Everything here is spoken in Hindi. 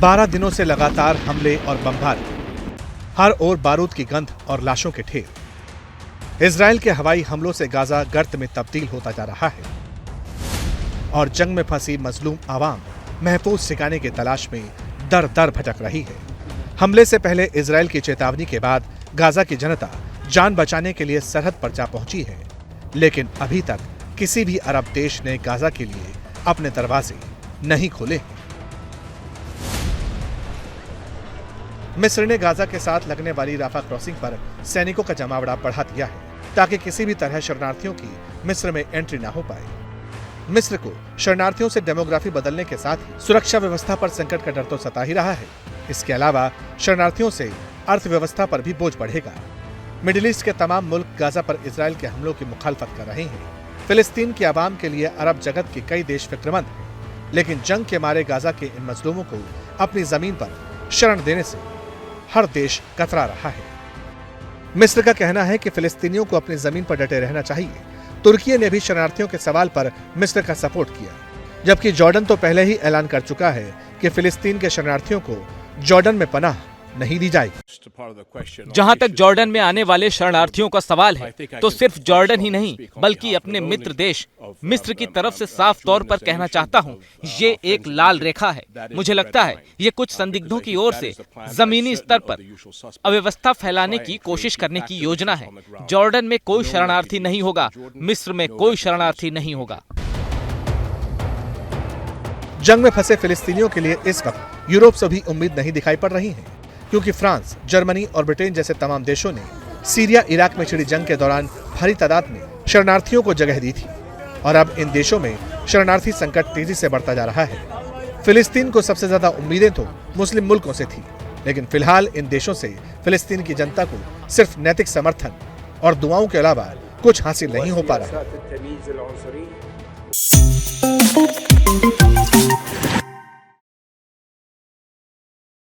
12 दिनों से लगातार हमले और बमबारी, हर ओर बारूद की गंध और लाशों के ढेर। इजराइल के हवाई हमलों से गाजा गर्त में तब्दील होता जा रहा है और जंग में फंसी मजलूम आवाम महफूज ठिकाने की तलाश में दर दर भटक रही है। हमले से पहले इजराइल की चेतावनी के बाद गाजा की जनता जान बचाने के लिए सरहद पर जा पहुंची है, लेकिन अभी तक किसी भी अरब देश ने गाजा के लिए अपने दरवाजे नहीं खोले हैं। मिस्र ने गाजा के साथ लगने वाली राफा क्रॉसिंग पर सैनिकों का जमावड़ा बढ़ा दिया है ताकि किसी भी तरह शरणार्थियों की मिस्र में एंट्री ना हो पाए। मिस्र को शरणार्थियों से डेमोग्राफी बदलने के साथ ही सुरक्षा व्यवस्था पर संकट का डर तो सता ही रहा है। इसके अलावा शरणार्थियों से अर्थव्यवस्था पर भी बोझ बढ़ेगा। मिडिल ईस्ट के तमाम मुल्क गाजा पर इजराइल के हमलों की मुखालफत कर रहे हैं। फिलिस्तीन की आवाम के लिए अरब जगत के कई देश फिक्रमंद हैं, लेकिन जंग के मारे गाजा के इन मजलूमों को अपनी जमीन पर शरण देने से हर देश कतरा रहा है। मिस्र का कहना है कि फिलिस्तीनियों को अपनी जमीन पर डटे रहना चाहिए। तुर्की ने भी शरणार्थियों के सवाल पर मिस्र का सपोर्ट किया, जबकि जॉर्डन तो पहले ही ऐलान कर चुका है कि फिलिस्तीन के शरणार्थियों को जॉर्डन में पनाह नहीं दी जाएगी। जहां तक जॉर्डन में आने वाले शरणार्थियों का सवाल है, तो सिर्फ जॉर्डन ही नहीं बल्कि अपने मित्र देश मिस्र की तरफ से साफ तौर पर कहना चाहता हूं, ये एक लाल रेखा है। मुझे लगता है ये कुछ संदिग्धों की ओर से जमीनी स्तर पर अव्यवस्था फैलाने की कोशिश करने की योजना है। जॉर्डन में कोई शरणार्थी नहीं होगा, मिस्र में कोई शरणार्थी नहीं होगा। जंग में फंसे फिलिस्तीनियों के लिए इस वक्त यूरोप से भी उम्मीद नहीं दिखाई पड़ रही है, क्योंकि फ्रांस, जर्मनी और ब्रिटेन जैसे तमाम देशों ने सीरिया इराक में छिड़ी जंग के दौरान भारी तादाद में शरणार्थियों को जगह दी थी और अब इन देशों में शरणार्थी संकट तेजी से बढ़ता जा रहा है। फिलिस्तीन को सबसे ज्यादा उम्मीदें तो मुस्लिम मुल्कों से थी, लेकिन फिलहाल इन देशों से फिलिस्तीन की जनता को सिर्फ नैतिक समर्थन और दुआओं के अलावा कुछ हासिल नहीं हो पा रहा।